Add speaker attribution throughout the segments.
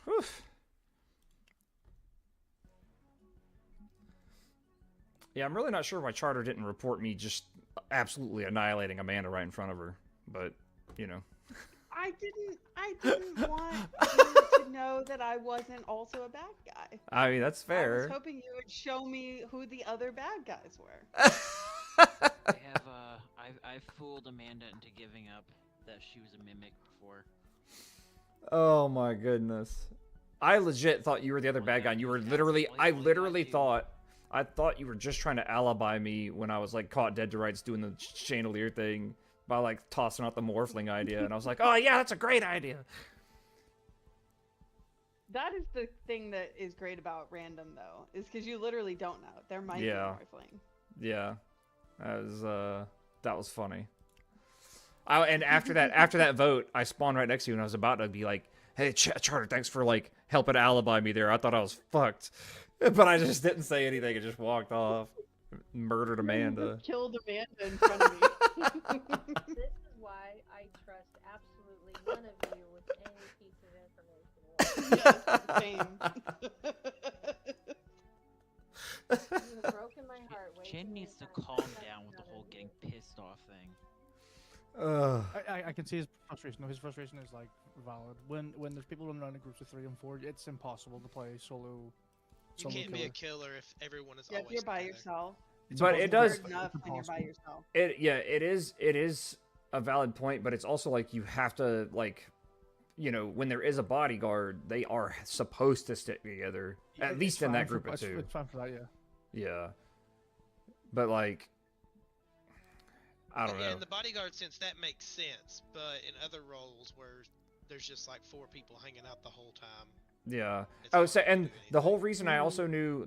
Speaker 1: Whew. Yeah, I'm really not sure why Charter didn't report me just absolutely annihilating Amanda right in front of her. But, you know.
Speaker 2: I didn't want you to know that I wasn't also a bad guy.
Speaker 1: I mean, that's
Speaker 2: I was
Speaker 1: fair.
Speaker 2: hoping you would show me who the other bad guys were.
Speaker 3: I've fooled Amanda into giving up that she was a mimic before.
Speaker 1: Oh my goodness. I legit thought you were the other bad guy, and you were literally, I thought you were just trying to alibi me when I was like caught dead to rights doing the chandelier thing by like tossing out the morphling idea, and I was like, oh yeah, that's a great idea.
Speaker 2: That is the thing that is great about random, though, is because you literally don't know. There might be a morphling.
Speaker 1: Yeah, that was funny. And after that vote, I spawned right next to you, and I was about to be like, "Hey, Charter, thanks for like helping alibi me there. I thought I was fucked," but I just didn't say anything and just walked off. Murdered Amanda.
Speaker 2: You just killed Amanda in front of me.
Speaker 4: This is why I trust absolutely none of you with any piece of information.
Speaker 2: Yes, same.
Speaker 4: You have broken my heart.
Speaker 3: Jen needs to calm down with the whole getting pissed off thing.
Speaker 5: I can see his frustration. His frustration is like valid. When there's people running around in groups of 3 and 4, it's impossible to play solo.
Speaker 6: You can't be a killer if everyone is always
Speaker 2: if you're by
Speaker 6: together.
Speaker 2: yourself.
Speaker 1: But it does.
Speaker 2: Enough and you're by yourself.
Speaker 1: It is a valid point, but it's also like you have to like, you know, when there is a bodyguard, they are supposed to stick together, at least in that group of 2.
Speaker 5: It's fine for that, yeah.
Speaker 1: Yeah, but like, I don't know.
Speaker 6: In the bodyguard sense, that makes sense, but in other roles where there's just like 4 people hanging out the whole time.
Speaker 1: Yeah. Oh, so and the whole reason I also knew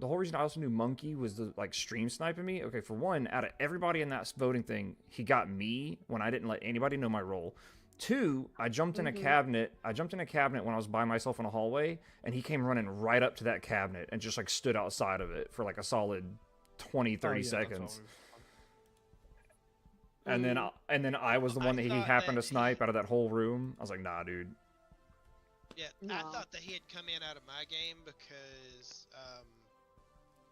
Speaker 1: Monkey was the like stream sniping me. Okay, for one, out of everybody in that voting thing, he got me when I didn't let anybody know my role. 2, I jumped in a cabinet. I jumped in a cabinet when I was by myself in a hallway, and he came running right up to that cabinet and just like stood outside of it for like a solid 20, 30 seconds. And then I was the one that he happened to snipe out of that whole room. I was like, nah, dude.
Speaker 6: Yeah,
Speaker 2: No.
Speaker 6: I thought that he had come in out of my game because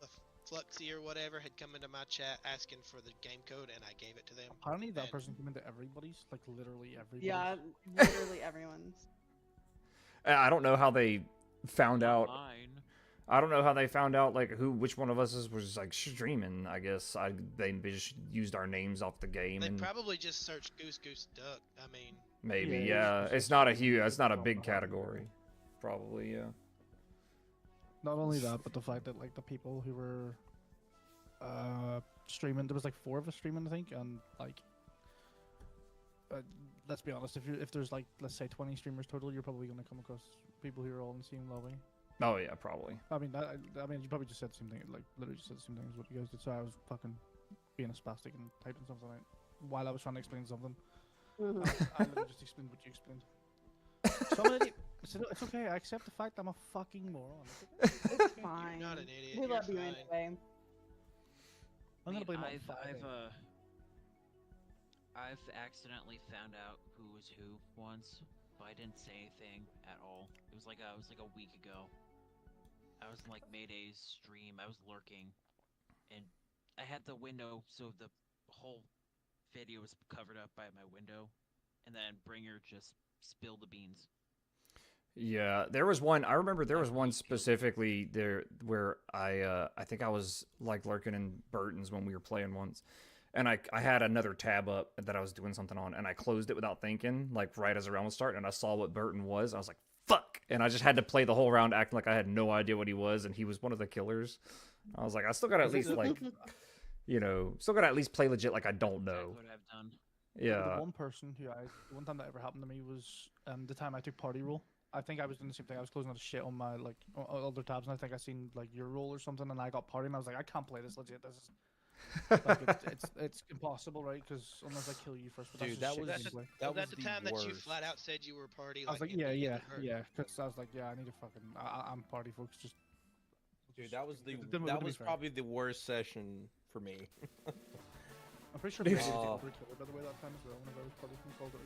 Speaker 6: the Fluxy or whatever had come into my chat asking for the game code, and I gave it to them.
Speaker 5: Apparently that person came into everybody's, like literally everybody's.
Speaker 2: Yeah, literally everyone's.
Speaker 1: I don't know how they found out.
Speaker 3: Mine.
Speaker 1: I don't know how they found out like which one of us was like streaming. I guess they just used our names off the game.
Speaker 6: They
Speaker 1: and
Speaker 6: probably just searched Goose Goose Duck. I mean,
Speaker 1: maybe
Speaker 5: Yeah,
Speaker 1: it's not a huge, it's not a big category. Probably
Speaker 5: Not only that, but the fact that like the people who were streaming, there was like 4 of us streaming, I think, and like let's be honest, if there's like let's say 20 streamers total, you're probably gonna come across people who are all in the same lobby.
Speaker 1: Oh yeah, probably.
Speaker 5: I mean, you probably just said the same thing, like literally just said the same thing as what you guys did. So I was fucking being a spastic and typing something out while I was trying to explain something. I literally just explained what you explained. Somebody, it's okay. I accept the fact I'm a fucking moron.
Speaker 2: It's fine.
Speaker 6: you're not an idiot.
Speaker 2: We
Speaker 6: you're
Speaker 2: love you
Speaker 6: fine.
Speaker 2: anyway.
Speaker 5: I'm gonna blame
Speaker 3: I've accidentally found out who was who once, but I didn't say anything at all. It was like a week ago. I was in like Mayday's stream. I was lurking, and I had the window, so the whole video was covered up by my window, and then Bringer just spilled the beans.
Speaker 1: Yeah, there was one. I remember there was one specifically there where I think I was like lurking in Burton's when we were playing once, and I had another tab up that I was doing something on, and I closed it without thinking, like right as the round was starting, and I saw what Burton was. I was like, fuck, and I just had to play the whole round acting like I had no idea what he was, and he was one of the killers. I was like, I still gotta at least like, you know, still gotta at least play legit like I don't know.
Speaker 3: What I've done.
Speaker 1: Yeah.
Speaker 5: The one person the one time that ever happened to me was the time I took party role. I think I was doing the same thing. I was closing out the shit on my like other tabs, and I think I seen like your role or something, and I got party, and I was like, I can't play this legit. This is like, it's impossible, right? Because unless I kill you first. But
Speaker 7: Dude,
Speaker 5: that's
Speaker 7: that
Speaker 5: just
Speaker 7: was
Speaker 5: shit gameplay.
Speaker 7: that was
Speaker 6: the
Speaker 7: the
Speaker 6: time
Speaker 7: worst.
Speaker 6: that you flat out said you were party.
Speaker 5: I was like, yeah. Because I was like, yeah, I need to fucking. I'm party, folks. Just.
Speaker 7: Dude, that was
Speaker 5: to be fair.
Speaker 7: probably the worst session for me.
Speaker 5: I'm pretty sure.
Speaker 1: Dude.
Speaker 5: By the way, that time as well, whenever I was party from Call of Duty.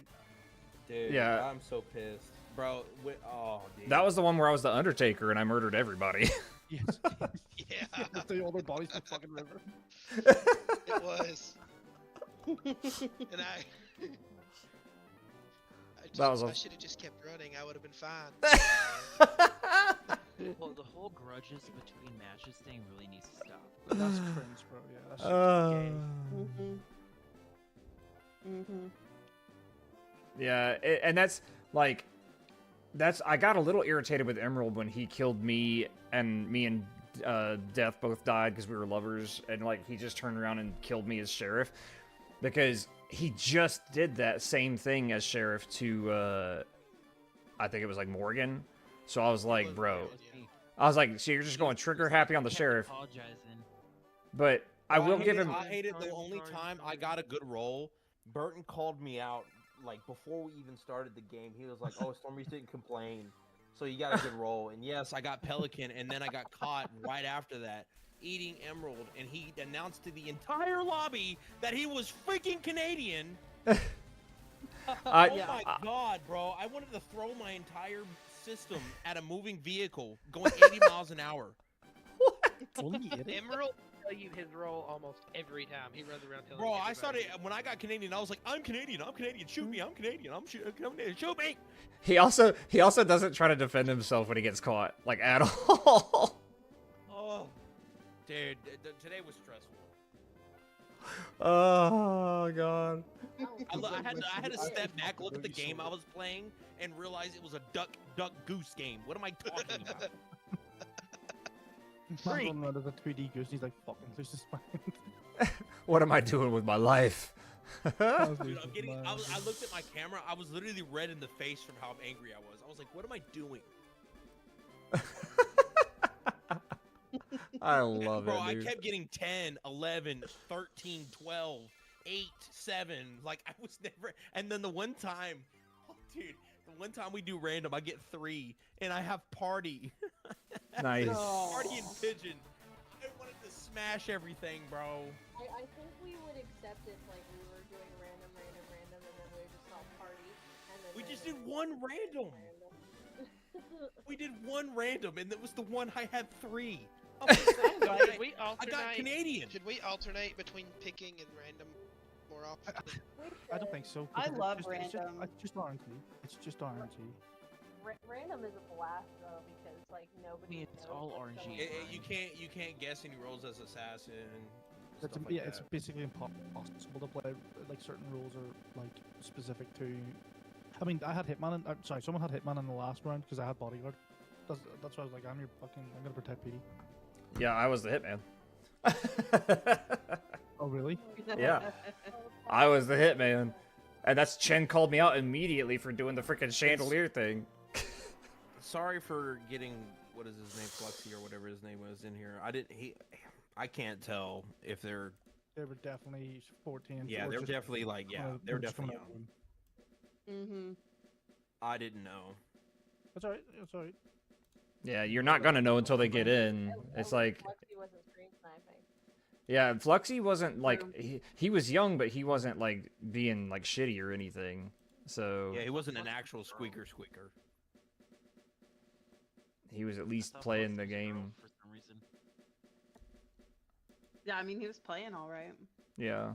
Speaker 7: Dude,
Speaker 1: Yeah.
Speaker 7: I'm so pissed. Bro, oh, dude.
Speaker 1: That was the one where I was the Undertaker and I murdered everybody.
Speaker 5: Yes.
Speaker 6: Yeah,
Speaker 5: Just threw all their bodies in the fucking river.
Speaker 6: it was. And
Speaker 1: That was a-
Speaker 6: I should have just kept running. I would have been fine.
Speaker 3: Well, the whole grudges between matches thing really needs to stop.
Speaker 5: That's cringe, bro. Yeah, that's just gay.
Speaker 1: Yeah, and that's like, I got a little irritated with Emerald when he killed me and Death both died because we were lovers, and like he just turned around and killed me as sheriff because he just did that same thing as sheriff to I think it was like Morgan. So I was like, bro, I was like, so you're just going trigger happy on the
Speaker 3: Kept
Speaker 1: sheriff,
Speaker 3: apologizing.
Speaker 1: but I will give him.
Speaker 7: I hated the only time I got a good roll. Burton called me out like before we even started the game. He was like, "Oh, Stormreach didn't complain, so you got a good roll." And yes, I got Pelican, and then I got caught right after that eating Emerald, and he announced to the entire lobby that he was freaking Canadian. Oh my god, bro! I wanted to throw my entire system at a moving vehicle going 80 miles an hour.
Speaker 5: Only idiot.
Speaker 8: Emerald will tell you his role almost every time. He runs around telling
Speaker 7: Bro,
Speaker 8: everybody.
Speaker 7: I started when I got Canadian. I was like, "I'm Canadian. I'm Canadian. Shoot me. I'm Canadian. I'm Canadian. Shoot me."
Speaker 1: He also doesn't try to defend himself when he gets caught, like at all.
Speaker 7: Oh, dude, today was stressful.
Speaker 1: Oh god.
Speaker 7: I had to step back, look at the game I was playing, and realize it was a duck goose game. What am I talking about?
Speaker 5: Man running around as a 2D goose, and he's like, fucking lose his mind.
Speaker 1: What am I doing with my life?
Speaker 7: Dude, I looked at my camera. I was literally red in the face from how angry I was. I was like, what am I doing?
Speaker 1: I love
Speaker 7: Bro,
Speaker 1: it, dude.
Speaker 7: I kept getting 10, 11, 13, 12, 8, 7. Like, I was never... And then the one time... Oh, dude, the one time we do random, I get 3, and I have party.
Speaker 1: Nice.
Speaker 7: Party and pigeon. I wanted to smash everything, bro.
Speaker 4: I think we would accept if like we were doing random, and then we just saw party, and then
Speaker 7: We just did
Speaker 4: random,
Speaker 7: one random. We did one random, and it was the one I had 3. I was like,
Speaker 8: So
Speaker 7: I
Speaker 8: should we alternate?
Speaker 7: got Canadian.
Speaker 6: Should we alternate between picking and random more often?
Speaker 5: I don't think so.
Speaker 2: I
Speaker 5: 'cause
Speaker 2: love
Speaker 5: it's
Speaker 2: random.
Speaker 5: It's just RNG. It's just RNG.
Speaker 4: Random is a blast though because like
Speaker 3: I
Speaker 4: nobody.
Speaker 3: mean, it's
Speaker 4: knows
Speaker 3: all
Speaker 4: what's
Speaker 3: RNG.
Speaker 4: going on.
Speaker 7: You can't guess any rolls as assassin.
Speaker 5: It's,
Speaker 7: Stuff like
Speaker 5: yeah,
Speaker 7: that.
Speaker 5: it's basically impossible to play. Like certain rules are like specific to. I mean, I had Hitman. Sorry, someone had Hitman in the last round because I had Bodyguard. That's why I was like, I'm gonna protect PD.
Speaker 1: Yeah, I was the hitman.
Speaker 5: Oh really?
Speaker 1: Yeah. I was the hitman. And that's Chen called me out immediately for doing the freaking chandelier thing.
Speaker 7: Sorry for getting what is his name, Fluxy or whatever his name was in here. I can't tell if they're.
Speaker 5: They were definitely 14.
Speaker 7: Yeah,
Speaker 5: or
Speaker 7: they're
Speaker 5: just
Speaker 7: definitely like they're
Speaker 5: just
Speaker 7: definitely
Speaker 5: coming
Speaker 7: young.
Speaker 5: out.
Speaker 2: Mm-hmm.
Speaker 7: I didn't know.
Speaker 5: That's alright. That's alright.
Speaker 1: Yeah, you're not gonna know until they get in. It's like,
Speaker 4: Lexi wasn't screen sniping.
Speaker 1: yeah, Fluxy wasn't like he was young, but he wasn't like being like shitty or anything. So
Speaker 7: Yeah, he wasn't an actual squeaker.
Speaker 1: he was at
Speaker 3: I
Speaker 1: least
Speaker 3: thought
Speaker 1: playing the
Speaker 3: Fox was a girl
Speaker 1: game.
Speaker 3: for some reason.
Speaker 2: Yeah, I mean he was playing all right.
Speaker 1: Yeah.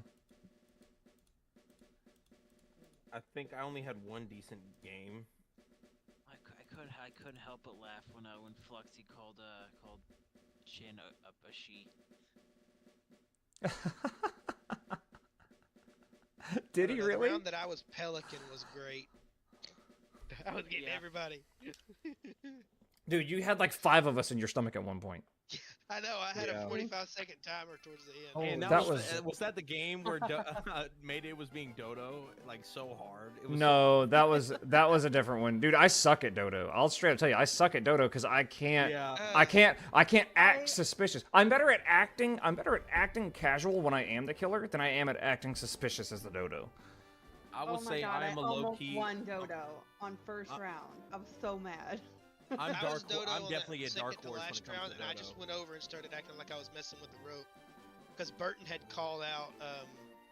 Speaker 7: I think I only had one decent game.
Speaker 3: I couldn't help but laugh when Fluxy called Shin a she.
Speaker 1: Did he
Speaker 6: The
Speaker 1: really?
Speaker 6: round that I was Pelican was great. I was getting
Speaker 3: Yeah.
Speaker 6: everybody.
Speaker 1: Dude, you had like 5 of us in your stomach at one point.
Speaker 6: I know. I had
Speaker 7: Yeah.
Speaker 6: a 45-second timer towards the end.
Speaker 5: Oh,
Speaker 7: And
Speaker 1: that
Speaker 7: that
Speaker 1: was-
Speaker 7: was that the game where Mayday was being Dodo like so hard. It was
Speaker 1: No, that was a different one. Dude, I suck at Dodo. I'll straight up tell you, I suck at Dodo because I can't
Speaker 7: Yeah.
Speaker 1: I can't act suspicious. I'm better at acting casual when I am the killer than I am at acting suspicious as the Dodo.
Speaker 7: I
Speaker 2: Oh
Speaker 7: would
Speaker 2: my
Speaker 7: say
Speaker 2: God,
Speaker 7: I am a low
Speaker 2: almost
Speaker 7: key.
Speaker 2: won Dodo on first round. I was so mad.
Speaker 7: I'm
Speaker 6: I was
Speaker 7: dark.
Speaker 6: Dodo
Speaker 7: I'm
Speaker 6: on
Speaker 7: definitely a
Speaker 6: that
Speaker 7: dark
Speaker 6: second to
Speaker 7: horse when
Speaker 6: last
Speaker 7: it comes
Speaker 6: round,
Speaker 7: to
Speaker 6: and I
Speaker 7: Dodo.
Speaker 6: just went over and started acting like I was messing with the rope. Because Burton had called out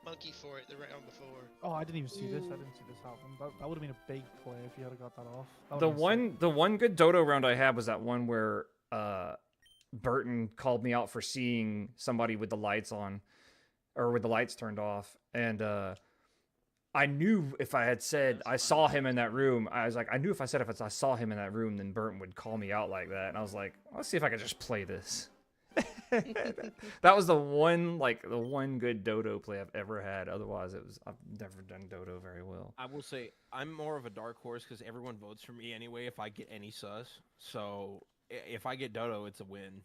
Speaker 6: monkey for it the round before.
Speaker 5: Oh, I didn't even see this. I didn't see this happen. That would have been a big play if you had got that off. That
Speaker 1: The
Speaker 5: would've been sick.
Speaker 1: one good dodo round I had was that one where Burton called me out for seeing somebody with the lights on, or with the lights turned off, and I knew if I had said I saw him in that room, I was like, I knew if I said if I saw him in that room, then Burton would call me out like that, and I was like, let's see if I can just play this. That was the one good dodo play I've ever had. Otherwise, I've never done dodo very well.
Speaker 7: I will say I'm more of a dark horse because everyone votes for me anyway if I get any sus. So if I get dodo, it's a win.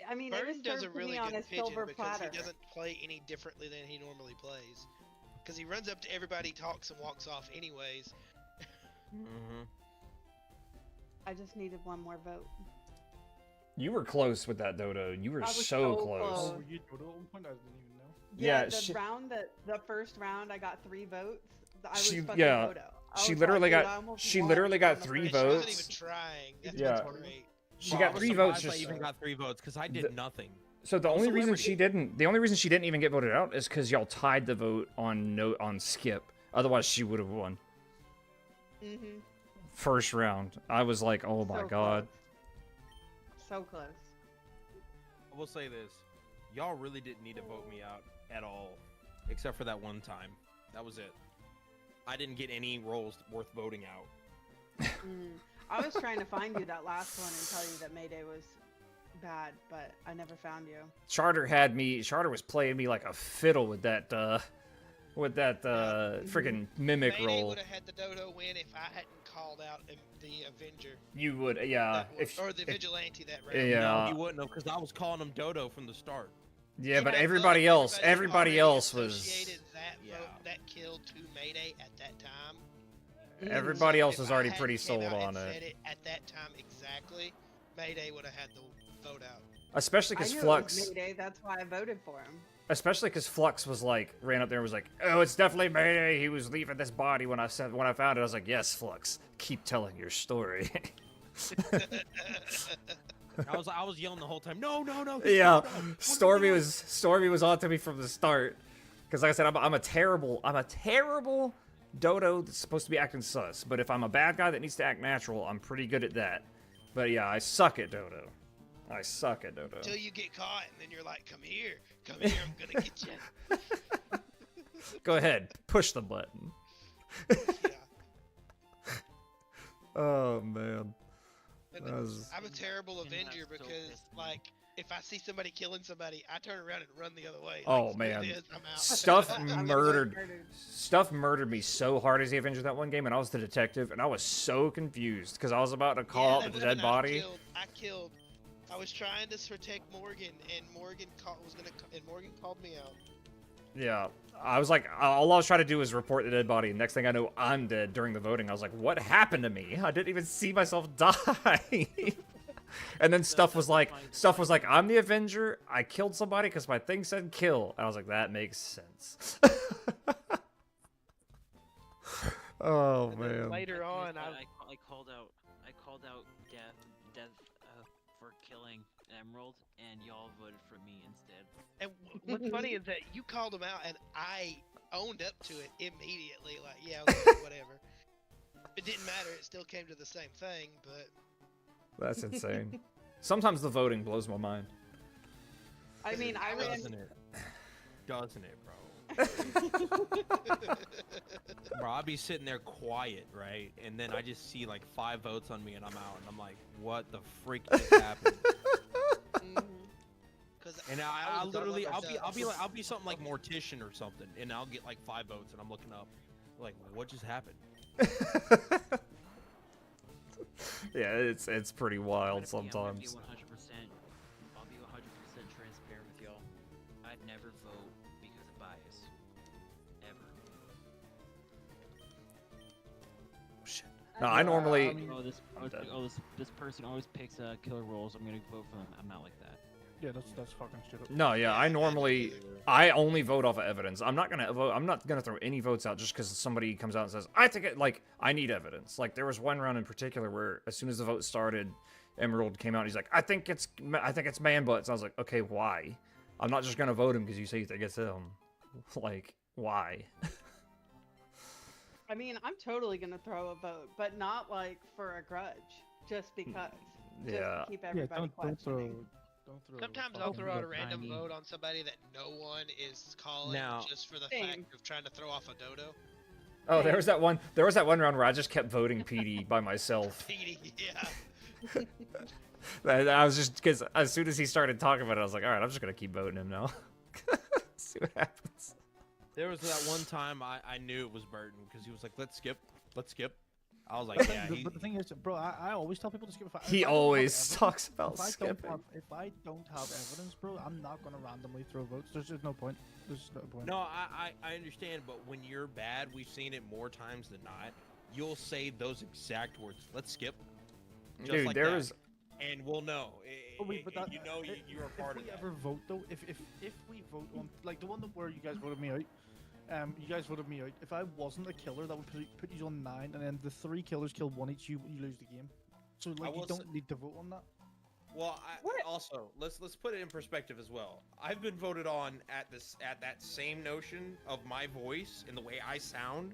Speaker 2: I mean, it
Speaker 6: Burton
Speaker 2: was
Speaker 6: does a
Speaker 2: served to
Speaker 6: really
Speaker 2: me on
Speaker 6: good
Speaker 2: a
Speaker 6: pigeon
Speaker 2: silver
Speaker 6: because
Speaker 2: platter.
Speaker 6: he doesn't play any differently than he normally plays. Because he runs up to everybody, talks, and walks off anyways.
Speaker 7: Mm-hmm.
Speaker 2: I just needed one more vote.
Speaker 1: You were close with that dodo. You were
Speaker 2: I was
Speaker 1: so
Speaker 2: so
Speaker 1: close.
Speaker 2: close.
Speaker 5: Oh, were you dodo at one point? I didn't even know.
Speaker 1: Yeah,
Speaker 2: the first round, I got 3 votes. I was
Speaker 1: She-
Speaker 2: fucking
Speaker 1: yeah,
Speaker 2: dodo. I
Speaker 1: she
Speaker 2: was
Speaker 1: literally
Speaker 2: like, dude,
Speaker 1: got-
Speaker 2: I almost
Speaker 1: she
Speaker 2: won
Speaker 1: literally got
Speaker 2: on the
Speaker 1: 3
Speaker 6: And
Speaker 2: first
Speaker 6: she
Speaker 1: votes.
Speaker 6: wasn't even trying. That's
Speaker 1: Yeah.
Speaker 6: what's great.
Speaker 1: She
Speaker 7: Bro,
Speaker 1: got
Speaker 7: I was
Speaker 1: 3 votes.
Speaker 7: surprised I
Speaker 1: Just
Speaker 7: even got 3 votes because I did nothing.
Speaker 1: so the only reason
Speaker 7: celebrity.
Speaker 1: the only reason she didn't even get voted out is because y'all tied the vote on skip. Otherwise, she would have won
Speaker 2: Mm-hmm.
Speaker 1: first round. I was like, oh my god.
Speaker 2: So close.
Speaker 7: I will say this: y'all really didn't need to vote me out at all, except for that one time. That was it. I didn't get any roles worth voting out.
Speaker 2: I was trying to find you that last one and tell you that Mayday was bad, but I never found you.
Speaker 1: Charter had me. Charter was playing me like a fiddle with that freaking mimic
Speaker 6: Mayday
Speaker 1: roll.
Speaker 6: would have had the dodo win if I hadn't called out the Avenger.
Speaker 1: You would, yeah.
Speaker 6: that one-
Speaker 1: If
Speaker 6: or the Vigilante that round.
Speaker 1: yeah,
Speaker 7: No, he wouldn't have because I was calling him Dodo from the start.
Speaker 1: yeah, but
Speaker 6: But
Speaker 1: everybody else
Speaker 6: already
Speaker 1: was.
Speaker 6: associated that
Speaker 7: Yeah.
Speaker 6: vote, that kill to Mayday at that time.
Speaker 1: Everybody
Speaker 6: So
Speaker 1: else
Speaker 6: if
Speaker 1: was
Speaker 6: I
Speaker 1: already
Speaker 6: hadn't
Speaker 1: pretty
Speaker 6: came
Speaker 1: sold
Speaker 6: out
Speaker 1: on
Speaker 6: and
Speaker 1: it.
Speaker 6: said at that time exactly, Mayday would have had the vote out.
Speaker 1: Especially
Speaker 2: I
Speaker 1: because
Speaker 2: knew
Speaker 1: Flux.
Speaker 2: it was Mayday, that's why I voted for him.
Speaker 1: Especially because Flux was like, ran up there and was like, "Oh, it's definitely Mayday. He was leaving this body when I found it." I was like, "Yes, Flux, keep telling your story."
Speaker 7: I was yelling the whole time. No, no, no.
Speaker 1: Yeah,
Speaker 7: no.
Speaker 1: Stormy was on to me from the start. Because like I said, I'm a terrible dodo that's supposed to be acting sus. But if I'm a bad guy that needs to act natural, I'm pretty good at that. But yeah, I suck at dodo.
Speaker 6: Until you get caught, and then you're like, come here, I'm gonna get you.
Speaker 1: Go ahead, push the button.
Speaker 6: Yeah.
Speaker 1: Oh man.
Speaker 6: And
Speaker 1: That was-
Speaker 6: I'm a terrible
Speaker 3: And that's
Speaker 6: Avenger
Speaker 3: so
Speaker 6: because,
Speaker 3: pissed.
Speaker 6: like, if I see somebody killing somebody, I turn around and run the other way.
Speaker 1: Oh,
Speaker 6: Like,
Speaker 1: man.
Speaker 6: screw this, I'm out.
Speaker 1: Stuff
Speaker 2: I was
Speaker 1: murdered.
Speaker 2: murdered.
Speaker 1: Murdered me so hard as the Avenger that one game, and I was the detective, and I was so confused because I was about to call
Speaker 6: Yeah,
Speaker 1: out the
Speaker 6: that
Speaker 1: dead
Speaker 6: one
Speaker 1: body.
Speaker 6: I was trying to protect Morgan, and Morgan called me out.
Speaker 1: Yeah, I was like, all I was trying to do was report the dead body. And next thing I know, I'm dead during the voting. I was like, what happened to me? I didn't even see myself die. And then stuff was like, I'm the Avenger. I killed somebody because my thing said kill. And I was like, that makes sense. Oh
Speaker 8: And then
Speaker 1: man.
Speaker 8: later on,
Speaker 3: I called out death for killing Emerald, and y'all voted for me instead.
Speaker 6: And what's funny is that you called him out, and I owned up to it immediately. Like, yeah, okay, whatever. It didn't matter. It still came to the same thing, but
Speaker 1: That's insane. Sometimes the voting blows my mind.
Speaker 2: I mean, I ran.
Speaker 7: Doesn't it? Doesn't it, bro? Bro, I'll be sitting there quiet, right? And then I just see like 5 votes on me, and I'm out, and I'm like, what the freak just happened?
Speaker 6: because
Speaker 7: And I literally, I'll be something like mortician or something, and I'll get like 5 votes, and I'm looking up, like, what just happened?
Speaker 1: Yeah, it's pretty wild
Speaker 3: I'm gonna be
Speaker 1: sometimes.
Speaker 3: 100%. I'll be 100% transparent with y'all. I'd never vote because of bias. Ever.
Speaker 1: Shit. No, I normally.
Speaker 3: This person always picks killer roles. I'm gonna vote for them. I'm not like that.
Speaker 5: Yeah, that's fucking stupid.
Speaker 1: No, yeah, I only vote off of evidence. I'm not gonna vote. I'm not gonna throw any votes out just because somebody comes out and says I think it. Like I need evidence. Like there was one round in particular where as soon as the vote started, Emerald came out. And he's like, I think it's man butts. I was like, okay, why? I'm not just gonna vote him because you say you think it's him. Like, why?
Speaker 2: I mean, I'm totally gonna throw a vote, but not like for a grudge, just because. Just
Speaker 1: Yeah.
Speaker 2: to keep
Speaker 5: Yeah,
Speaker 2: everybody
Speaker 5: don't
Speaker 2: questioning.
Speaker 5: throw.
Speaker 6: Sometimes I'll
Speaker 5: fucking
Speaker 6: throw out a
Speaker 5: vote.
Speaker 6: random
Speaker 3: Tiny.
Speaker 6: vote on somebody that no one is calling
Speaker 7: Now-
Speaker 6: just for the
Speaker 2: Same.
Speaker 6: fact of trying to throw off a dodo.
Speaker 1: Oh, there was that one round where I just kept voting PD by myself.
Speaker 6: Petey, yeah.
Speaker 1: I was just because as soon as he started talking about it, I was like, all right, I'm just gonna keep voting him now. See what happens.
Speaker 7: There was that one time I knew it was Burton because he was like, let's skip. I was like, yeah.
Speaker 5: But the thing is, bro, I always tell people to skip. If
Speaker 1: He
Speaker 5: I don't have
Speaker 1: always
Speaker 5: evidence-
Speaker 1: talks about
Speaker 5: if I don't
Speaker 1: skipping.
Speaker 5: have, if I don't have evidence, bro, I'm not gonna randomly throw votes. There's just no point. There's just no point.
Speaker 7: No, I understand, but when you're bad, we've seen it more times than not. You'll say those exact words. Let's skip. Just
Speaker 1: Dude,
Speaker 7: like
Speaker 1: there
Speaker 7: that,
Speaker 1: was
Speaker 7: and we'll know.
Speaker 5: Oh, wait, but that,
Speaker 7: you know you are part of
Speaker 5: If we
Speaker 7: that.
Speaker 5: ever vote though, if we vote on like the one that where you guys voted me out, you guys voted me out. If I wasn't a killer, that would put you on 9, and then the 3 killers kill 1 each. You lose the game. So like you
Speaker 7: will
Speaker 5: don't need to vote on that.
Speaker 7: Well, also let's put it in perspective as well. I've been voted on at that same notion of my voice and the way I sound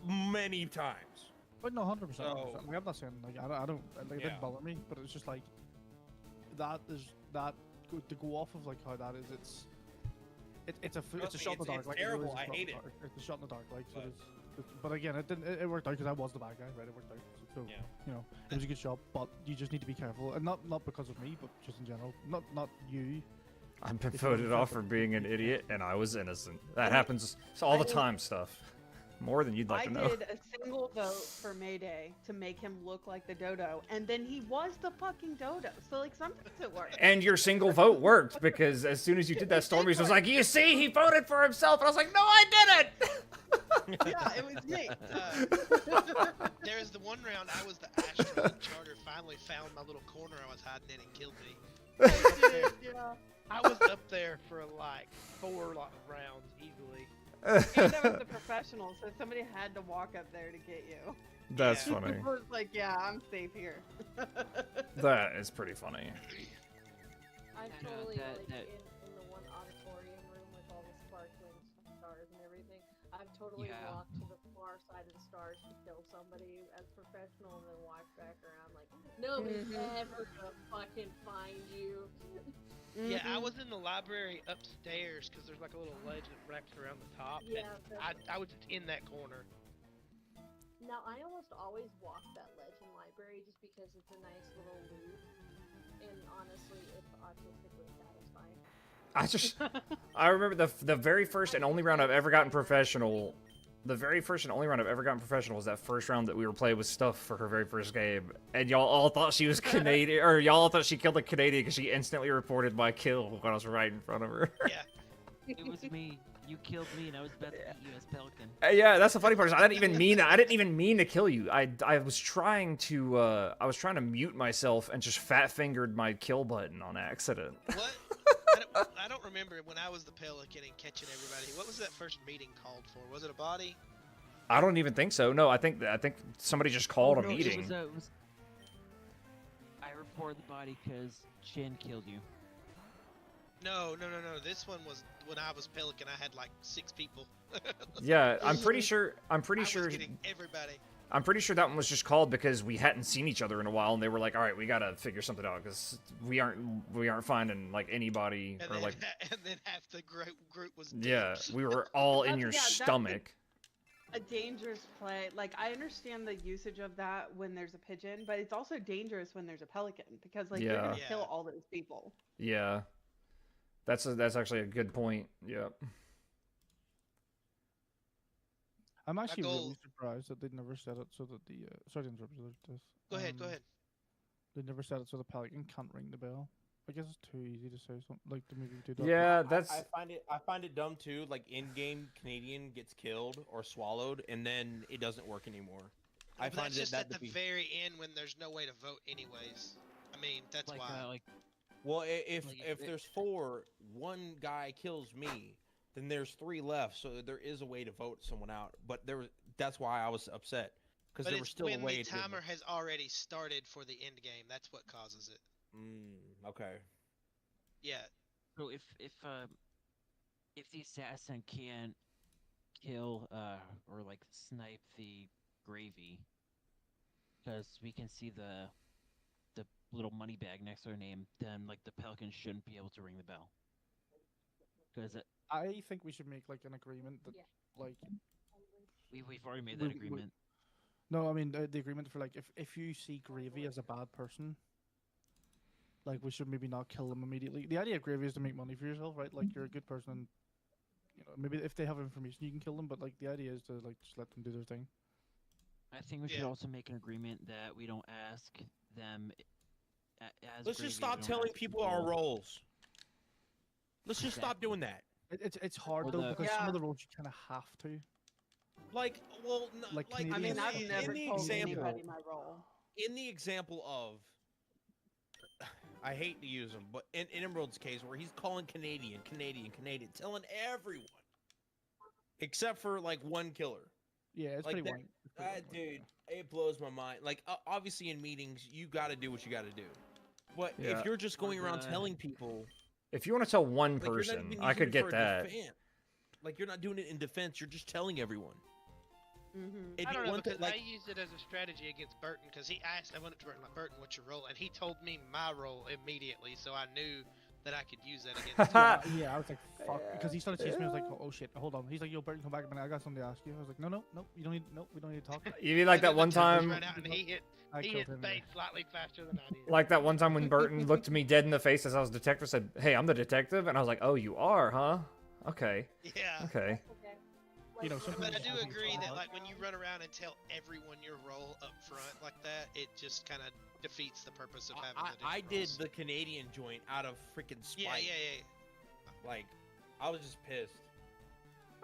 Speaker 7: many times.
Speaker 5: But no, 100%.
Speaker 7: So-
Speaker 5: Like, I'm not saying like I don't like it
Speaker 7: Yeah.
Speaker 5: didn't bother me, but it's just like that is that to go off of like how that is. It's a
Speaker 7: Trust me,
Speaker 5: shot in the dark.
Speaker 7: it's
Speaker 5: like,
Speaker 7: terrible,
Speaker 5: really is a
Speaker 7: I
Speaker 5: shot in
Speaker 7: hate
Speaker 5: the
Speaker 7: it.
Speaker 5: dark. It's a shot in the dark. Like so.
Speaker 7: But-
Speaker 5: But again, it didn't. It worked out because I was the bad guy, right? It worked out. So
Speaker 7: Yeah.
Speaker 5: you know, it was a good shot, but you just need to be careful, and not because of me, but just in general. Not you.
Speaker 1: I've been
Speaker 5: If you
Speaker 1: voted
Speaker 5: were
Speaker 1: off
Speaker 5: to-
Speaker 1: for being an idiot, and I was innocent. That happens all the time, stuff. More than you'd like
Speaker 2: I
Speaker 1: to know.
Speaker 2: did a single vote for Mayday to make him look like the dodo, and then he was the fucking dodo. So like sometimes it works.
Speaker 1: And your single vote worked because as soon as you did that, Stormies was like, "You see, he voted for himself," and I was like, "No, I didn't."
Speaker 2: Yeah, it was me.
Speaker 6: There was the one round I was the asteroid charter finally found my little corner I was hiding in and killed me.
Speaker 2: Yeah.
Speaker 8: I was up there for like 4 rounds easily.
Speaker 2: And I was the professional, so somebody had to walk up there to get you.
Speaker 1: That's
Speaker 6: Yeah.
Speaker 1: funny.
Speaker 2: I was like, yeah, I'm safe here.
Speaker 1: That is pretty funny.
Speaker 4: I'm
Speaker 3: No,
Speaker 4: totally
Speaker 3: that-
Speaker 4: like in the one auditorium room with all the sparkling stars and everything. I've totally
Speaker 3: Yeah.
Speaker 4: walked to the far side of the stars to kill somebody as professional and then walk back around like nobody's ever gonna fucking find you.
Speaker 6: Yeah, I
Speaker 2: Mhm.
Speaker 6: was in the library upstairs because there's like a little ledge that wraps around the top.
Speaker 4: Yeah,
Speaker 6: and I was just in that corner.
Speaker 4: Now I almost always walk that ledge in library just because it's a nice little loop, and honestly, it's artistically satisfying.
Speaker 1: I remember the very first and only round I've ever gotten professional. The very first and only round I've ever gotten professional was that first round that we were playing with Stuff for her very first game, and y'all all thought she was Canadian, or y'all all thought she killed a Canadian because she instantly reported my kill when I was right in front of her.
Speaker 6: Yeah.
Speaker 3: It was me. You killed me, and I was about to eat you as Pelican.
Speaker 1: Yeah, that's the funny part. Is I didn't even mean that. I didn't even mean to kill you. I was trying to mute myself and just fat fingered my kill button on accident.
Speaker 6: What? I don't remember when I was the pelican and catching everybody. What was that first meeting called for? Was it a body?
Speaker 1: I don't even think so. No, I think somebody just called a
Speaker 3: No,
Speaker 1: meeting.
Speaker 3: It was, I reported the body because Chin killed you.
Speaker 6: No. This one was when I was pelican. I had like 6 people.
Speaker 1: Yeah, I'm pretty sure. I'm
Speaker 6: I
Speaker 1: pretty
Speaker 6: was
Speaker 1: sure.
Speaker 6: getting everybody.
Speaker 1: I'm pretty sure that one was just called because we hadn't seen each other in a while, and they were like, "All right, we gotta figure something out because we aren't finding like anybody
Speaker 6: And
Speaker 1: or
Speaker 6: then,
Speaker 1: like
Speaker 6: and then half the group was
Speaker 1: yeah,
Speaker 6: dibs.
Speaker 1: we were all in
Speaker 2: That's-
Speaker 1: your
Speaker 2: yeah, that's
Speaker 1: stomach."
Speaker 2: A dangerous play. Like I understand the usage of that when there's a pigeon, but it's also dangerous when there's a pelican because like you're
Speaker 1: Yeah.
Speaker 2: gonna
Speaker 6: Yeah.
Speaker 2: kill all those people.
Speaker 1: Yeah, that's actually a good point. Yep.
Speaker 5: I'm actually
Speaker 6: goal-
Speaker 5: really surprised that they never said it so that the sorry to interrupt you. There, Tess.
Speaker 6: Go ahead.
Speaker 5: They never said it so the pelican can't ring the bell. I guess it's too easy to say something like to maybe do that.
Speaker 1: Yeah, that's
Speaker 7: I find it dumb too. Like in-game Canadian gets killed or swallowed, and then it doesn't work anymore. I
Speaker 6: But
Speaker 7: find
Speaker 6: that's
Speaker 7: that
Speaker 6: just
Speaker 7: that
Speaker 6: at
Speaker 7: to
Speaker 6: the
Speaker 7: be
Speaker 6: very end when there's no way to vote anyways. I mean, that's
Speaker 3: Like,
Speaker 6: why.
Speaker 3: like
Speaker 7: well. If
Speaker 3: Like,
Speaker 7: if
Speaker 3: it-
Speaker 7: there's 4, one guy kills me, then there's 3 left. So there is a way to vote someone out. But that's why I was upset because
Speaker 6: But
Speaker 7: there was
Speaker 6: it's
Speaker 7: still a
Speaker 6: when
Speaker 7: way
Speaker 6: the
Speaker 7: to.
Speaker 6: timer has already started for the end game. That's what causes it.
Speaker 7: Okay.
Speaker 6: Yeah.
Speaker 3: so if if the assassin can't kill or like snipe the gravy, because we can see the little money bag next to her name, then like the pelican shouldn't be able to ring the bell. Because
Speaker 5: I think we should make like an agreement that
Speaker 4: Yeah.
Speaker 5: like
Speaker 3: we've already made
Speaker 5: We-
Speaker 3: that
Speaker 5: we-
Speaker 3: agreement.
Speaker 5: no, I mean the agreement for like if you see Gravy as a bad person, like we should maybe not kill them immediately. The idea of Gravy is to make money for yourself, right? Like you're a good person, and, you know, maybe if they have information you can kill them, but like the idea is to like just let them do their thing.
Speaker 3: I think we should
Speaker 6: Yeah.
Speaker 3: also make an agreement that we don't ask them as
Speaker 7: Let's
Speaker 3: gravy,
Speaker 7: just
Speaker 3: we
Speaker 7: stop
Speaker 3: don't
Speaker 7: telling
Speaker 3: ask
Speaker 7: people our
Speaker 3: people-
Speaker 7: roles. Let's just stop doing that.
Speaker 5: It's hard
Speaker 3: Well,
Speaker 5: though
Speaker 3: the-
Speaker 5: because some
Speaker 2: Yeah.
Speaker 5: of the roles you kind of have to.
Speaker 7: Like, well,
Speaker 5: Like
Speaker 7: like,
Speaker 2: I
Speaker 5: Canadian
Speaker 2: mean, I've
Speaker 5: stuff,
Speaker 2: never
Speaker 7: in the
Speaker 2: told
Speaker 7: example,
Speaker 2: anybody my role.
Speaker 7: in the example of, I hate to use him, but in Emerald's case, where he's calling Canadian, telling everyone, except for like one killer.
Speaker 5: Yeah, it's
Speaker 7: Like
Speaker 5: pretty
Speaker 7: that-
Speaker 5: white. It's pretty white,
Speaker 7: Dude, it blows my mind. Like, obviously in meetings, you got to do what you got to do. But
Speaker 1: Yeah.
Speaker 7: if you're just going around
Speaker 3: Uh,
Speaker 7: telling people,
Speaker 1: If you want to tell one
Speaker 7: like, you're not
Speaker 1: person,
Speaker 7: even
Speaker 1: I
Speaker 7: using
Speaker 1: could
Speaker 7: it
Speaker 1: get
Speaker 7: for
Speaker 1: that.
Speaker 7: defense. Like, you're not doing it in defense. You're just telling everyone.
Speaker 2: Mm-hmm.
Speaker 7: If
Speaker 8: I
Speaker 7: you
Speaker 8: don't know
Speaker 7: want to,
Speaker 8: because
Speaker 7: like,
Speaker 8: I used it as a strategy against Burton because he asked. I went up to Burton like, Burton, what's your role? And he told me my role immediately, so I knew that I could use that against him.
Speaker 5: Yeah, I was like, fuck, because he started chasing me. I was like, oh shit, hold on. He's like, yo, Burton, come back a minute. I got something to ask you. I was like, no, we don't need to talk.
Speaker 1: You mean like
Speaker 8: And
Speaker 1: that
Speaker 8: then
Speaker 1: one
Speaker 8: the time
Speaker 1: time,
Speaker 8: ran out and he hit
Speaker 5: I killed him.
Speaker 8: bait slightly faster than I did.
Speaker 1: like that one time when Burton looked me dead in the face as I was detective, said, "Hey, I'm the detective," and I was like, "Oh, you are, huh? Okay,
Speaker 6: Yeah.
Speaker 1: okay."
Speaker 4: Okay.
Speaker 5: You know,
Speaker 4: Like,
Speaker 5: some
Speaker 6: But I
Speaker 5: people
Speaker 6: do
Speaker 5: just have
Speaker 6: agree
Speaker 5: to
Speaker 6: that
Speaker 5: talk.
Speaker 6: like when you run around and tell everyone your role up front like that, it just kind of defeats the purpose of having the different
Speaker 7: I did
Speaker 6: roles.
Speaker 7: the Canadian joint out of freaking spite.
Speaker 6: Yeah.
Speaker 7: Like, I was just pissed.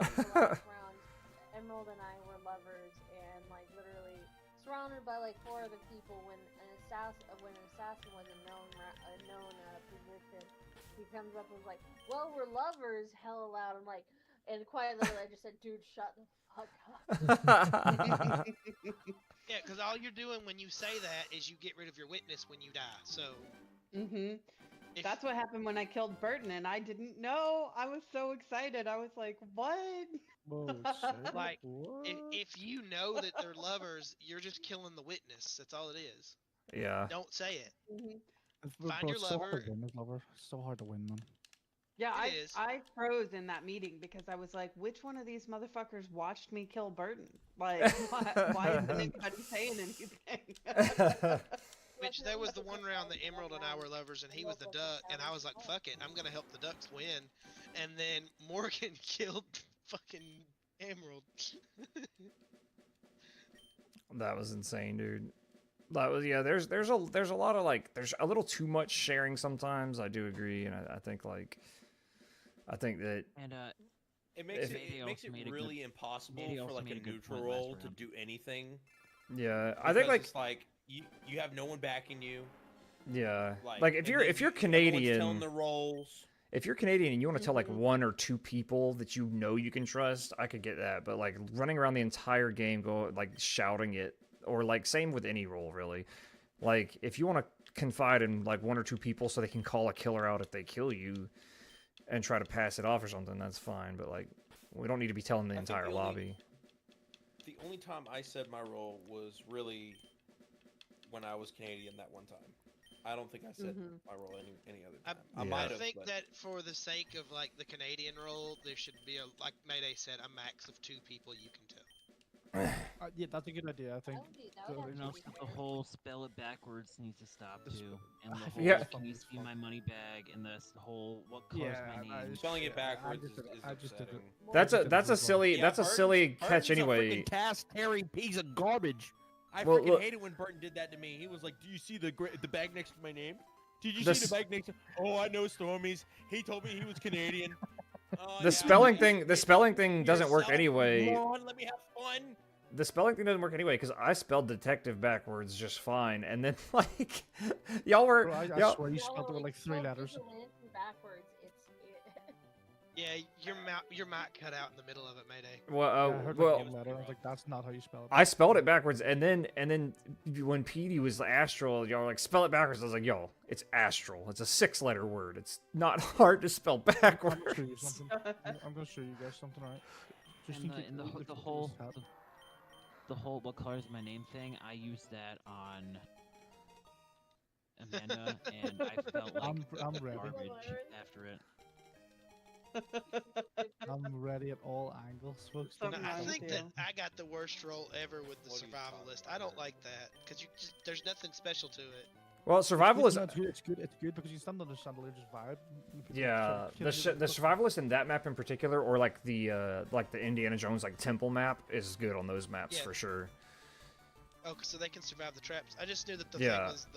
Speaker 4: the last round, Emerald and I were lovers, and like literally surrounded by like 4 other people. When an assassin was a known position, he comes up and was like, "Well, we're lovers," hella loud. I'm like, and quietly I just said, "Dude, shut the fuck up."
Speaker 6: Yeah, because all you're doing when you say that is you get rid of your witness when you die. So
Speaker 2: Mm-hmm.
Speaker 6: if,
Speaker 2: That's what happened when I killed Burton, and I didn't know. I was so excited. I was like, "What?"
Speaker 5: Whoa, shit,
Speaker 6: Like,
Speaker 5: what?
Speaker 6: if you know that they're lovers, you're just killing the witness. That's all it is.
Speaker 1: Yeah.
Speaker 6: Don't say it.
Speaker 2: Mhm.
Speaker 6: find
Speaker 5: Bro,
Speaker 6: your
Speaker 5: it's so hard to
Speaker 6: lover.
Speaker 5: win as lover. It's so hard to win, man.
Speaker 2: Yeah,
Speaker 6: It is.
Speaker 2: I froze in that meeting because I was like, which one of these motherfuckers watched me kill Burton? Like, why isn't anybody saying anything?
Speaker 6: Which there was the one round that Emerald and I were lovers, and he was the duck, and I was like, "Fuck it, I'm gonna help the ducks win." And then Morgan killed fucking Emerald.
Speaker 1: That was insane, dude. That was There's a lot of like there's a little too much sharing sometimes. I do agree, and I think that
Speaker 3: And
Speaker 7: It makes
Speaker 3: Mayday
Speaker 7: it, makes
Speaker 3: also
Speaker 7: it
Speaker 3: made a
Speaker 7: really
Speaker 3: good-
Speaker 7: impossible
Speaker 3: Mayday
Speaker 7: for
Speaker 3: also
Speaker 7: like
Speaker 3: made
Speaker 7: a
Speaker 3: a good
Speaker 7: neutral
Speaker 3: point last
Speaker 7: role to
Speaker 3: round.
Speaker 7: do anything.
Speaker 1: yeah, I think
Speaker 7: because
Speaker 1: like
Speaker 7: it's like you have no one backing you.
Speaker 1: yeah,
Speaker 7: Like,
Speaker 1: like if
Speaker 7: and
Speaker 1: you're
Speaker 7: then
Speaker 1: if you're
Speaker 7: everyone's telling
Speaker 1: Canadian,
Speaker 7: the roles.
Speaker 1: if you're Canadian and you want to tell like
Speaker 2: Mhm.
Speaker 1: 1 or 2 people that you know you can trust, I could get that. But like running around the entire game, like shouting it, or like same with any role really. Like if you want to confide in like 1 or 2 people so they can call a killer out if they kill you, and try to pass it off or something, that's fine. But like we don't need to be telling the
Speaker 7: I think
Speaker 1: entire
Speaker 7: the only-
Speaker 1: lobby.
Speaker 7: The only time I said my role was really when I was Canadian that one time. I don't think I said
Speaker 2: Mhm.
Speaker 7: my role any other
Speaker 6: I,
Speaker 7: time. I
Speaker 1: Yeah.
Speaker 7: might
Speaker 6: I
Speaker 7: have.
Speaker 6: think
Speaker 7: but-
Speaker 6: that for the sake of like the Canadian role, there should be a, like Mayday said, a max of 2 people you can tell.
Speaker 5: Yeah, that's a good idea. I think.
Speaker 4: That would
Speaker 5: So
Speaker 3: and
Speaker 4: actually
Speaker 3: also
Speaker 4: be
Speaker 3: the
Speaker 4: fair.
Speaker 3: whole spell it backwards needs to stop
Speaker 5: This-
Speaker 3: too. And the
Speaker 5: I
Speaker 3: whole
Speaker 1: Yeah.
Speaker 3: can you see my money bag and this whole what color's
Speaker 5: Yeah,
Speaker 3: my name?
Speaker 7: Spelling it
Speaker 5: I
Speaker 7: backwards
Speaker 5: just did it-
Speaker 7: is
Speaker 5: I just did it.
Speaker 7: upsetting.
Speaker 1: That's
Speaker 5: I
Speaker 1: a
Speaker 5: just
Speaker 1: that's
Speaker 5: did
Speaker 1: a
Speaker 5: it for fun.
Speaker 1: silly that's a
Speaker 7: Burton's-
Speaker 1: silly
Speaker 7: Burton's
Speaker 1: catch
Speaker 7: a
Speaker 1: anyway.
Speaker 7: freaking task-tearing piece of garbage. I
Speaker 1: Well,
Speaker 7: freaking
Speaker 1: look-
Speaker 7: hated when Burton did that to me. He was like, "Do you see the bag next to my name? Did you
Speaker 1: The
Speaker 7: see
Speaker 1: s-
Speaker 7: the bag next to?" Oh, I know Stormies. He told me he was Canadian. Oh,
Speaker 1: The
Speaker 7: yeah,
Speaker 1: spelling
Speaker 7: yeah,
Speaker 1: thing the spelling thing doesn't work
Speaker 7: yourself,
Speaker 1: anyway.
Speaker 7: moron, let me have fun.
Speaker 1: The spelling thing doesn't work anyway because I spelled detective backwards just fine, and then like y'all were
Speaker 5: Bro, I
Speaker 1: y'all,
Speaker 5: swear you
Speaker 4: No,
Speaker 5: spelled it with like 3
Speaker 4: spell
Speaker 5: letters.
Speaker 4: vigilante backwards.
Speaker 6: Yeah, your mic cut out in the middle of it, Mayday.
Speaker 1: Well,
Speaker 5: Yeah, I heard like
Speaker 1: well,
Speaker 5: one letter. I was like, that's not how you spell it.
Speaker 1: I spelled it backwards, and then when Petey was astral, y'all were like, spell it backwards. I was like, yo, it's astral. It's a 6-letter word. It's not hard to spell
Speaker 5: I'm gonna show
Speaker 1: backwards.
Speaker 5: you something. I'm gonna show you guys something, right? Just
Speaker 3: And
Speaker 5: in case
Speaker 3: the
Speaker 5: if you
Speaker 3: whole
Speaker 5: just have-
Speaker 3: the whole what color is my name thing. I used that on Amanda, and I felt like
Speaker 5: I'm ready.
Speaker 3: garbage after it.
Speaker 5: I'm ready at all angles, folks.
Speaker 6: No,
Speaker 2: Something
Speaker 6: I
Speaker 2: wrong
Speaker 6: think
Speaker 2: with
Speaker 6: that
Speaker 2: you.
Speaker 6: I got the worst roll ever with the
Speaker 7: What are you talking
Speaker 6: survivalist. I don't like that because there's nothing special to it.
Speaker 1: Well, survivalist.
Speaker 5: No, it's good. It's good. It's good because you stand on the chandelier, just vibe. and people
Speaker 1: Yeah,
Speaker 5: sort of
Speaker 1: the survivalist in that map in particular, or like the Indiana Jones like temple map, is good on those maps
Speaker 6: Yeah.
Speaker 1: for sure.
Speaker 6: Oh, so they can survive the traps. I just knew that the
Speaker 1: Yeah.
Speaker 6: thing was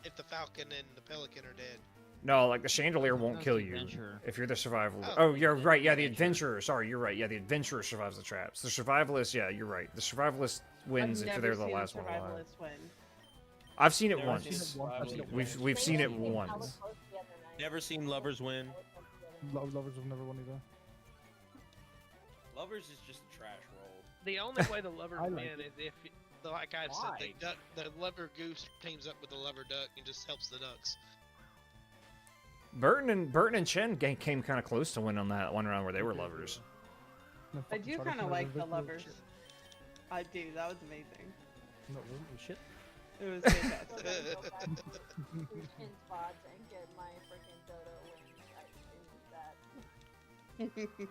Speaker 6: if the falcon and the pelican are dead.
Speaker 1: No, like the chandelier won't
Speaker 3: That's
Speaker 1: kill
Speaker 3: the
Speaker 1: you
Speaker 3: adventurer.
Speaker 1: if you're the survivalist.
Speaker 6: Oh.
Speaker 1: Oh, you're right. Yeah, the
Speaker 3: Adventurer.
Speaker 1: adventurer. Sorry, you're right. Yeah, the adventurer survives the traps. The survivalist, yeah, you're right. The survivalist wins
Speaker 2: I've
Speaker 1: if
Speaker 2: never
Speaker 1: they're the
Speaker 2: seen a
Speaker 1: last one alive.
Speaker 2: survivalist win.
Speaker 1: I've seen it
Speaker 7: Never
Speaker 1: once.
Speaker 7: seen it once. I've seen it
Speaker 1: We've
Speaker 7: once.
Speaker 1: we've seen it
Speaker 4: They were hella
Speaker 1: once.
Speaker 4: close the other night.
Speaker 7: Never seen lovers win.
Speaker 5: Lovers have never won either.
Speaker 7: Lovers is just a trash roll.
Speaker 8: The only way the lover
Speaker 5: I
Speaker 8: win
Speaker 5: like
Speaker 8: is if, like I
Speaker 7: Why?
Speaker 8: said, the lover goose teams up with the lover duck and just helps the ducks.
Speaker 1: Burton and Chen came kind of close to winning on that one round where they were lovers.
Speaker 5: No,
Speaker 2: I
Speaker 5: fucking
Speaker 2: do
Speaker 5: sorry,
Speaker 2: kind of
Speaker 5: can I
Speaker 2: like the
Speaker 5: reverse
Speaker 2: lovers.
Speaker 5: shit?
Speaker 2: I do. That was amazing.
Speaker 5: No, it wasn't. It was shit.
Speaker 2: It was
Speaker 4: So
Speaker 2: fantastic.
Speaker 4: I'm gonna go back to Chin spots and get my freaking dodo wins. I need that.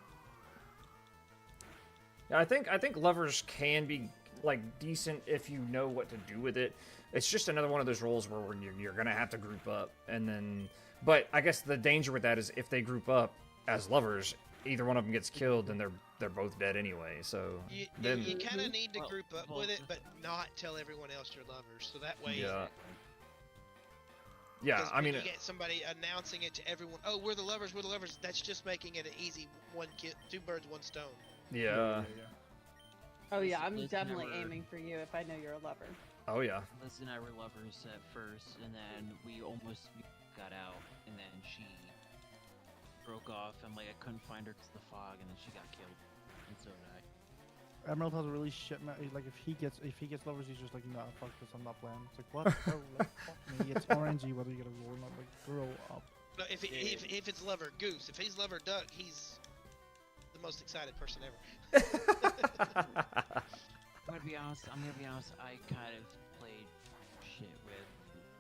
Speaker 1: Yeah, I think lovers can be like decent if you know what to do with it. It's just another one of those roles where you're gonna have to group up, and then. But I guess the danger with that is if they group up as lovers, either one of them gets killed, and they're both dead anyway. So
Speaker 6: You
Speaker 1: then
Speaker 6: kind of need to
Speaker 3: Well-
Speaker 6: group up
Speaker 3: well,
Speaker 6: with it,
Speaker 3: the-
Speaker 6: but not tell everyone else you're lovers. So that way,
Speaker 1: yeah, yeah.
Speaker 6: 'cause
Speaker 1: I
Speaker 6: when
Speaker 1: mean,
Speaker 6: you get somebody announcing it to everyone. Oh, we're the lovers. We're the lovers. That's just making it an easy two birds, one stone.
Speaker 1: yeah.
Speaker 2: Oh yeah, I'm
Speaker 3: Liz
Speaker 2: definitely
Speaker 3: never-
Speaker 2: aiming for you if I know you're a lover.
Speaker 1: Oh yeah.
Speaker 3: Liz and I were lovers at first, and then we almost got out, and then she broke off, and like I couldn't find her because of the fog, and then she got killed, and so did I.
Speaker 5: Emerald has a really shit. Like if he gets lovers, he's just like, nah, fuck this, I'm not playing. It's like what? Bro, like, fuck me. It's orangey whether you get a roll or not. Like grow up.
Speaker 6: No, if it's lover goose, if he's lover duck, he's the most excited person ever.
Speaker 3: I'm gonna be honest. I kind of played shit with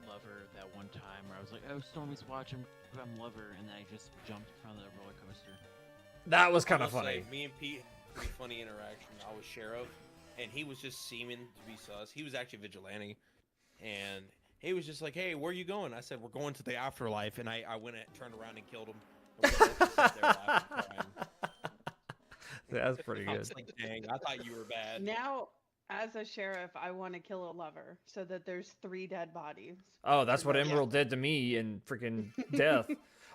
Speaker 3: Lover that one time where I was like, "Oh, Stormy's watching. I'm Lover," and then I just jumped in front of the roller coaster.
Speaker 1: That was kind
Speaker 7: I
Speaker 1: of
Speaker 7: will say,
Speaker 1: funny.
Speaker 7: me and Pete had a funny interaction. I was sheriff, and he was just seeming to be sus. He was actually vigilante, and he was just like, "Hey, where are you going?" I said, "We're going to the afterlife," and I went and turned around and killed him. And we both just sat there laughing and crying.
Speaker 1: That's pretty
Speaker 7: I
Speaker 1: good.
Speaker 7: was like, "Dang, I thought you were bad."
Speaker 2: Now, as a sheriff, I want to kill a lover so that there's 3 dead bodies.
Speaker 1: Oh, that's what
Speaker 6: Yeah.
Speaker 1: Emerald did to me in freaking Death.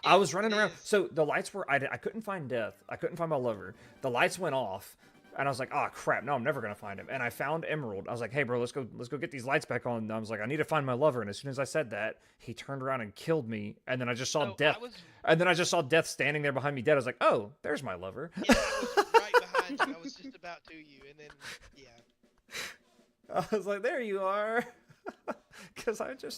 Speaker 1: I was running around.
Speaker 6: Yes.
Speaker 1: So the lights were. I couldn't find Death. I couldn't find my lover. The lights went off, and I was like, "Oh crap! No, I'm never gonna find him." And I found Emerald. I was like, "Hey, bro, let's go get these lights back on." And I was like, "I need to find my lover." And as soon as I said that, he turned around and killed me. And then I just saw
Speaker 8: So
Speaker 1: Death.
Speaker 8: I was,
Speaker 1: And then I just saw Death standing there behind me, dead. I was like, "Oh, there's my lover."
Speaker 6: Yeah, I was right behind you. I was just about to you, and then yeah.
Speaker 1: I was like, "There you are," because I just